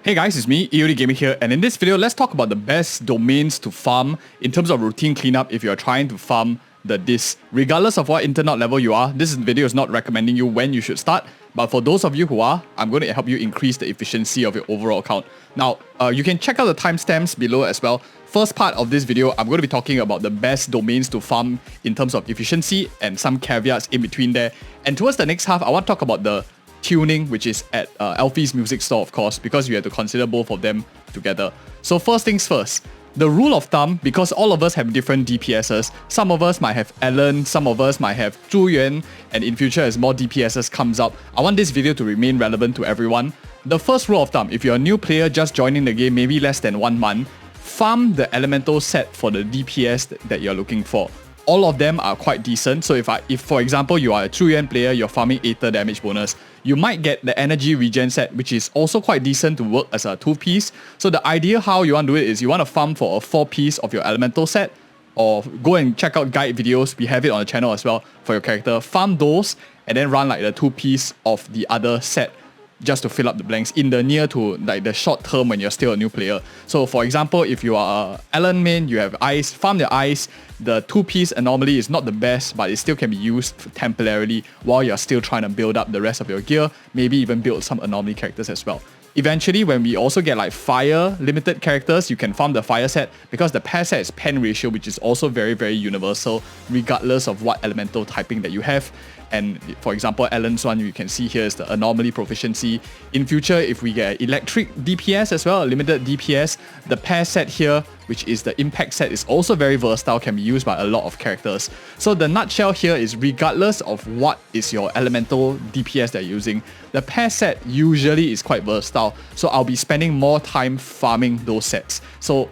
Hey guys, it's me, EODGamer here, and in this video, let's talk about the best domains to farm in terms of routine cleanup if you're trying to farm the disc. Regardless of what internet level you are, this video is not recommending you when you should start, but for those of you who are, I'm going to help you increase the efficiency of your overall account. Now, you can check out the timestamps below as well. First part of this video, I'm going to be talking about the best domains to farm in terms of efficiency and some caveats in between there. And towards the next half, I want to talk about the tuning, which is at Alfie's music store, of course, because you have to consider both of them together. So first things first, the rule of thumb, because all of us have different DPSs, some of us might have Alan, some of us might have Zhu Yuan, and in future as more DPSs comes up, I want this video to remain relevant to everyone. The first rule of thumb, if you're a new player just joining the game, maybe less than 1 month, farm the elemental set for the DPS that you're looking for. All of them are quite decent. So if for example you are a Zhu Yuan player, you're farming Aether damage bonus, you might get the energy regen set, which is also quite decent to work as a 2-piece. So the idea how you want to do it is you want to farm for a 4-piece of your elemental set, or go and check out guide videos, we have it on the channel as well for your character, farm those and then run like the 2-piece of the other set just to fill up the blanks in the near to like the short term when you're still a new player. So for example, if you are Alan main, you have ice, farm the ice, the 2-piece anomaly is not the best, but it still can be used temporarily while you're still trying to build up the rest of your gear, maybe even build some anomaly characters as well. Eventually, when we also get like fire limited characters, you can farm the fire set because the pair set is pen ratio, which is also very, very universal regardless of what elemental typing that you have. And for example, Alan's one you can see here is the anomaly proficiency. In future, if we get electric DPS as well, a limited DPS, the pair set here, which is the impact set, is also very versatile, can be used by a lot of characters. So the nutshell here is regardless of what is your elemental DPS that you're using, the pair set usually is quite versatile. So I'll be spending more time farming those sets. So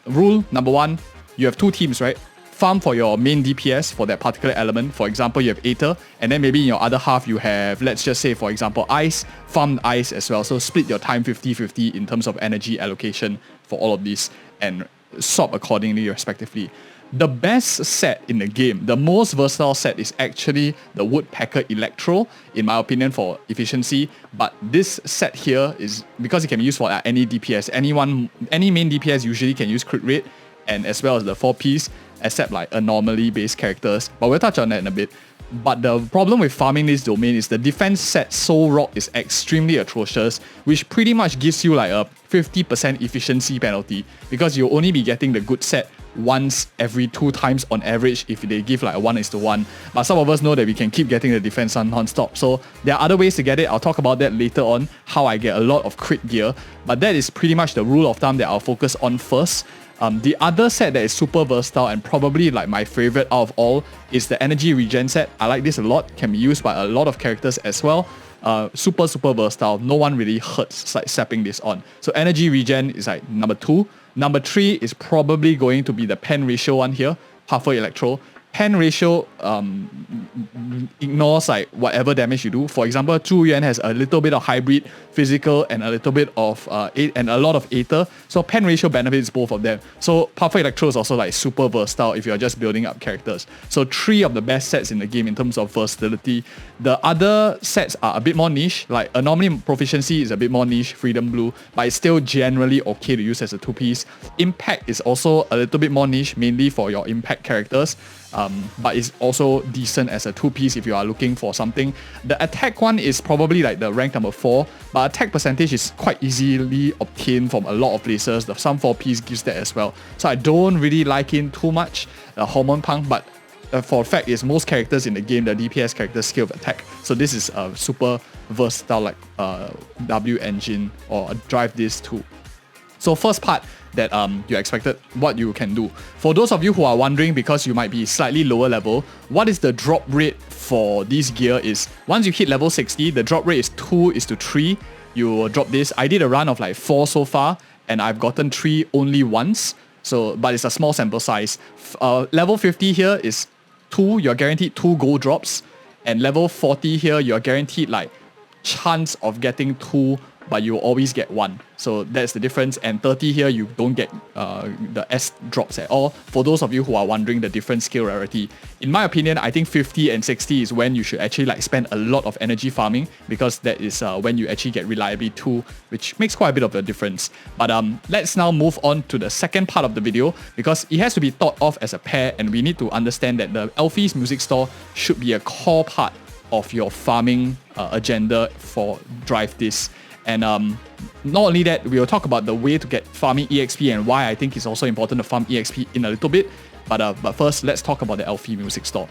rule number 1, you have 2 teams, right? Farm for your main DPS for that particular element. For example, you have Aether, and then maybe in your other half you have, let's just say for example, Ice, farm Ice as well. So split your time 50-50 in terms of energy allocation for all of these and swap accordingly respectively. The best set in the game, the most versatile set is actually the Woodpecker Electro, in my opinion, for efficiency. But this set here is, because it can be used for any DPS, any main DPS usually can use crit rate, and as well as the 4-piece, except like anomaly based characters, but we'll touch on that in a bit. But the problem with farming this domain is the defense set Soul Rock is extremely atrocious, which pretty much gives you like a 50% efficiency penalty, because you'll only be getting the good set once every 2 times on average if they give like a 1:1. But some of us know that we can keep getting the defense on non-stop. So there are other ways to get it. I'll talk about that later on, how I get a lot of crit gear. But that is pretty much the rule of thumb that I'll focus on first. The other set that is super versatile and probably like my favorite out of all is the energy regen set. I like this a lot, can be used by a lot of characters as well. Super versatile, no one really hurts like stepping this on. So energy regen is like number 2. Number 3 is probably going to be the pen ratio one here, Puffer Electro. Pen ratio ignores like whatever damage you do. For example, Zhu Yuan has a little bit of hybrid, physical, and a little bit of and a lot of Aether. So pen ratio benefits both of them. So Puffer Electro is also like super versatile if you're just building up characters. So 3 of the best sets in the game in terms of versatility. The other sets are a bit more niche, like Anomaly Proficiency is a bit more niche, Freedom Blue, but it's still generally okay to use as a 2-piece. Impact is also a little bit more niche, mainly for your impact characters. But it's also decent as a 2-piece if you are looking for something. The attack one is probably like the rank number 4, but attack percentage is quite easily obtained from a lot of places. The some 4-piece gives that as well. So I don't really like it too much, Hormone Punk, but for a fact is most characters in the game, the DPS characters scale of attack. So this is a super versatile like W engine or a drive this too. So first part that you expected, what you can do. For those of you who are wondering, because you might be slightly lower level, what is the drop rate for this gear is, once you hit level 60, the drop rate is 2:3. You will drop this. I did a run of like 4 so far, and I've gotten 3 only once. So, but it's a small sample size. Level 50 here is 2, you're guaranteed 2 gold drops. And level 40 here, you're guaranteed like chance of getting 2 but you will always get 1. So that's the difference. And 30 here, you don't get the S drops at all. For those of you who are wondering the different skill rarity, in my opinion, I think 50 and 60 is when you should actually like spend a lot of energy farming, because that is when you actually get reliably 2, which makes quite a bit of a difference. But let's now move on to the second part of the video, because it has to be thought of as a pair, and we need to understand that the Alfie's music store should be a core part of your farming agenda for Drive This. And not only that, we will talk about the way to get farming EXP and why I think it's also important to farm EXP in a little bit. But first, let's talk about the Alfie music store.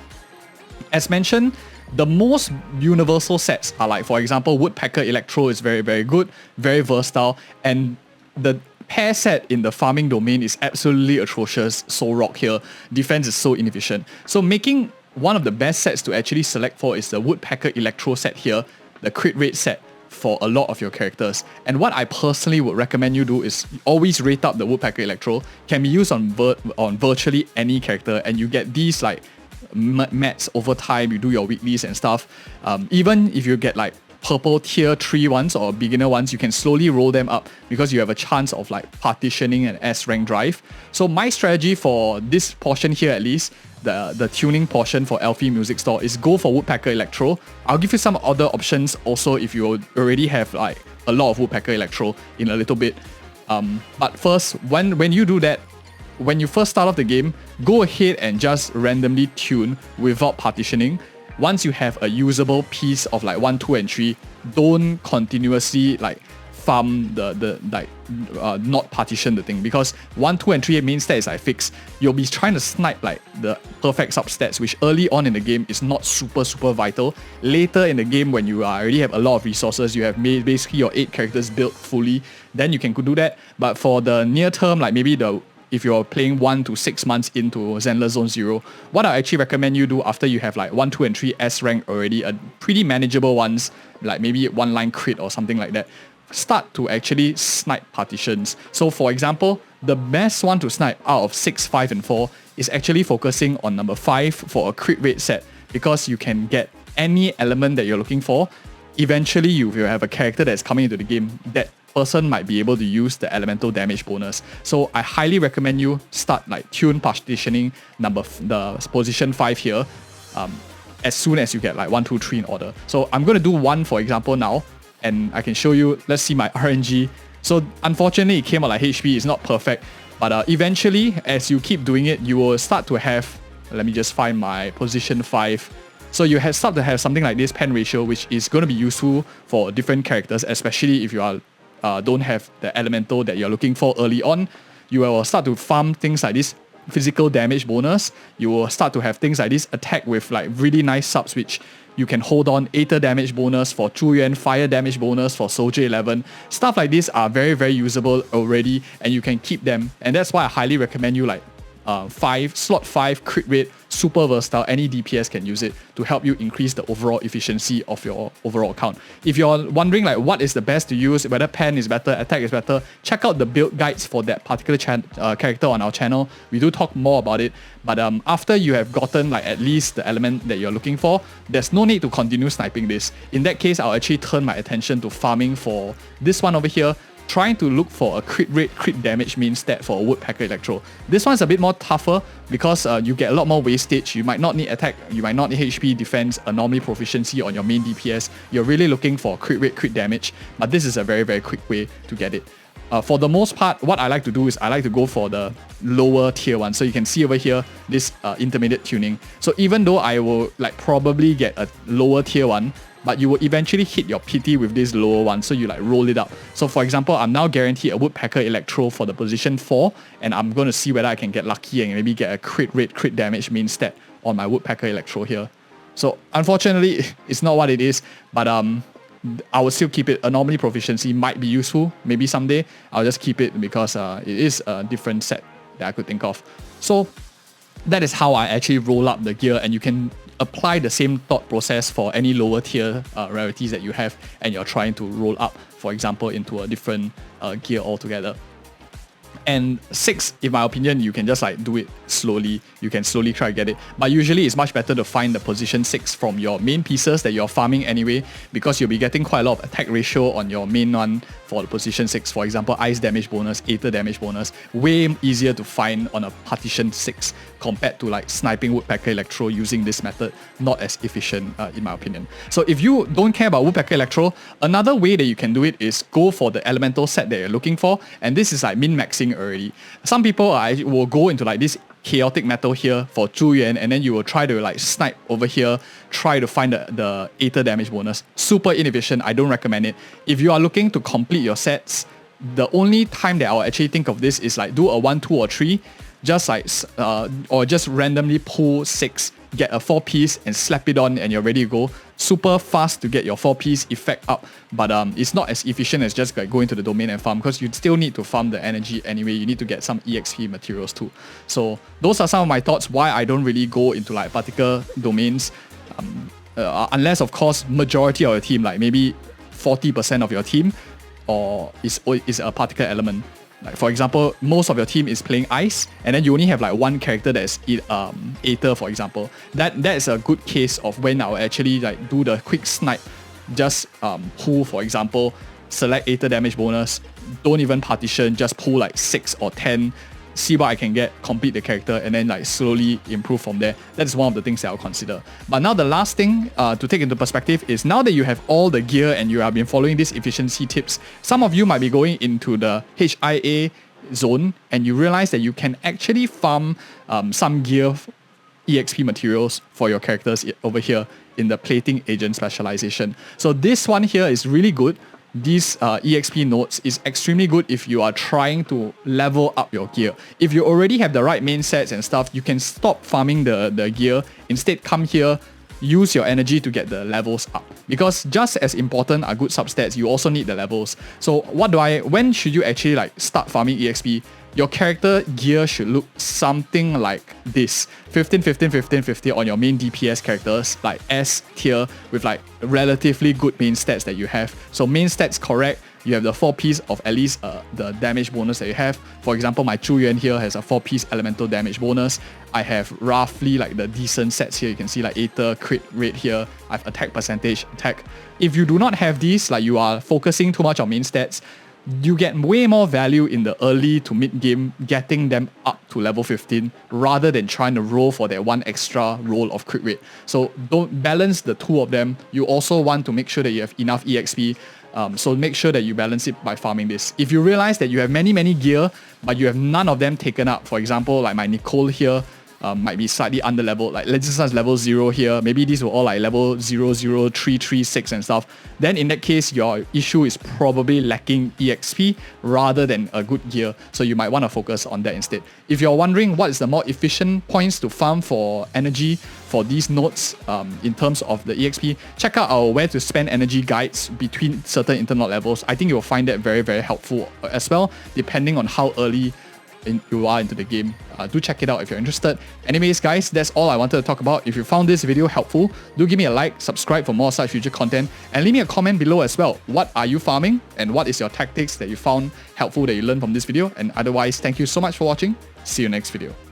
As mentioned, the most universal sets are like, for example, Woodpecker Electro is very, very good, very versatile, and the pair set in the farming domain is absolutely atrocious. Soul Rock here, defense is so inefficient. So making one of the best sets to actually select for is the Woodpecker Electro set here, the crit rate set for a lot of your characters. And what I personally would recommend you do is always rate up the Woodpecker Electro. Can be used on virtually any character, and you get these like mats over time. You do your weeklies and stuff. Even if you get like purple tier 3 ones or beginner ones, you can slowly roll them up because you have a chance of like partitioning an S rank drive. So my strategy for this portion here, at least the tuning portion for Alfie Music Store, is go for Woodpecker Electro. I'll give you some other options also if you already have like a lot of Woodpecker Electro in a little bit. But first, when you do that, when you first start off the game, go ahead and just randomly tune without partitioning. Once you have a usable piece of like 1, 2, and 3, don't continuously like farm not partition the thing, because 1, 2, and 3 main stat is like fixed. You'll be trying to snipe like the perfect substats, which early on in the game is not super vital. Later in the game, when you already have a lot of resources, you have made basically your 8 characters built fully, then you can do that. But for the near term, like maybe if you're playing 1 to 6 months into Zenless Zone 0, what I actually recommend you do after you have like 1, 2, and 3 S rank already, pretty manageable ones, like maybe 1 line crit or something like that, start to actually snipe partitions. So for example, the best one to snipe out of 6, 5, and 4 is actually focusing on number 5 for a crit rate set, because you can get any element that you're looking for. Eventually, you will have a character that's coming into the game that person might be able to use the elemental damage bonus. So I highly recommend you start like tune partitioning the position 5 here as soon as you get like 1, 2, 3 in order. So I'm going to do 1 for example now, and I can show you. Let's see my RNG. So unfortunately it came out like HP. It's not perfect, but eventually as you keep doing it, you will start to have, let me just find my position 5. So you start to have something like this pen ratio, which is going to be useful for different characters, especially if you are don't have the elemental that you're looking for early on. You will start to farm things like this physical damage bonus. You will start to have things like this attack with like really nice subs, which you can hold on. Aether damage bonus for Zhu Yuan, fire damage bonus for Soldier 11. Stuff like this are very usable already, and you can keep them. And that's why I highly recommend you like slot 5 crit rate, super versatile. Any DPS can use it to help you increase the overall efficiency of your overall account. If you're wondering like what is the best to use, whether pen is better, attack is better, check out the build guides for that particular character on our channel. We do talk more about it. But after you have gotten like at least the element that you're looking for, there's no need to continue sniping this. In that case, I'll actually turn my attention to farming for this one over here, trying to look for a crit rate, crit damage main stat for a Woodpecker Electro. This one's a bit more tougher because you get a lot more wastage. You might not need attack, you might not need HP, defense, anomaly proficiency on your main DPS. You're really looking for crit rate, crit damage, but this is a very quick way to get it. For the most part, what I like to do is I like to go for the lower tier one. So you can see over here, this intermediate tuning. So even though I will like probably get a lower tier one, but you will eventually hit your PT with this lower one, so you like roll it up. So for example, I'm now guaranteed a Woodpecker Electro for the position 4, and I'm going to see whether I can get lucky and maybe get a crit rate, crit damage main stat on my Woodpecker Electro here. So unfortunately, it's not what it is, but I will still keep it. Anomaly proficiency might be useful, maybe someday. I'll just keep it because it is a different set that I could think of. So that is how I actually roll up the gear, and you can apply the same thought process for any lower tier rarities that you have and you're trying to roll up, for example, into a different gear altogether. And 6, in my opinion, you can just like do it slowly. You can slowly try to get it. But usually it's much better to find the position 6 from your main pieces that you're farming anyway, because you'll be getting quite a lot of attack ratio on your main one for the position 6. For example, ice damage bonus, aether damage bonus, way easier to find on a partition 6 compared to like sniping Woodpecker Electro using this method. Not as efficient in my opinion. So if you don't care about Woodpecker Electro, another way that you can do it is go for the elemental set that you're looking for, and this is like min-maxing already. Some people will go into like this chaotic metal here for Zhu Yuan, and then you will try to like snipe over here, try to find the aether damage bonus. Super inefficient, I don't recommend it. If you are looking to complete your sets, the only time that I'll actually think of this is like do a 1, 2, or 3, just like or just randomly pull 6, get a 4-piece and slap it on, and you're ready to go. Super fast to get your 4-piece effect up, but it's not as efficient as just like going to the domain and farm, because you still need to farm the energy anyway. You need to get some EXP materials too. So those are some of my thoughts why I don't really go into like particular domains, unless of course majority of your team, like maybe 40% of your team, or is a particular element. Like for example, most of your team is playing ice, and then you only have like one character that's aether, for example. That is a good case of when I'll actually like do the quick snipe, just pull, for example, select aether damage bonus, don't even partition, just pull like 6 or 10, see what I can get, complete the character, and then like slowly improve from there. That is one of the things that I'll consider. But now the last thing to take into perspective is, now that you have all the gear and you have been following these efficiency tips, some of you might be going into the HIA zone and you realize that you can actually farm some gear EXP materials for your characters over here in the plating agent specialization. So this one here is really good. These EXP nodes is extremely good if you are trying to level up your gear. If you already have the right main sets and stuff, you can stop farming the gear. Instead, come here, use your energy to get the levels up. Because just as important are good substats, you also need the levels. So when should you actually like start farming EXP? Your character gear should look something like this. 15, 15, 15, 50 on your main DPS characters, like S tier with like relatively good main stats that you have. So main stats correct, you have the 4-piece of at least the damage bonus that you have. For example, my Zhu Yuan here has a 4-piece elemental damage bonus. I have roughly like the decent sets here. You can see like aether, crit rate here. I have attack percentage, attack. If you do not have these, like you are focusing too much on main stats, you get way more value in the early to mid game getting them up to level 15 rather than trying to roll for that one extra roll of crit rate. So don't balance the two of them. You also want to make sure that you have enough EXP. So make sure that you balance it by farming this. If you realize that you have many gear, but you have none of them taken up, for example, like my Nicole here, might be slightly under level, like let's just level 0 here, maybe these were all like level 0, 0, 3, 3, 6 and stuff, then in that case your issue is probably lacking EXP rather than a good gear, so you might want to focus on that instead. If you're wondering what is the more efficient points to farm for energy for these nodes in terms of the EXP, check out our where to spend energy guides between certain internet levels. I think you'll find that very helpful as well, depending on how early you are into the game. Do check it out if you're interested. Anyways guys, that's all I wanted to talk about. If you found this video helpful, do give me a like, subscribe for more such future content, and leave me a comment below as well. What are you farming, and what is your tactics that you found helpful that you learned from this video? And otherwise, thank you so much for watching. See you next video.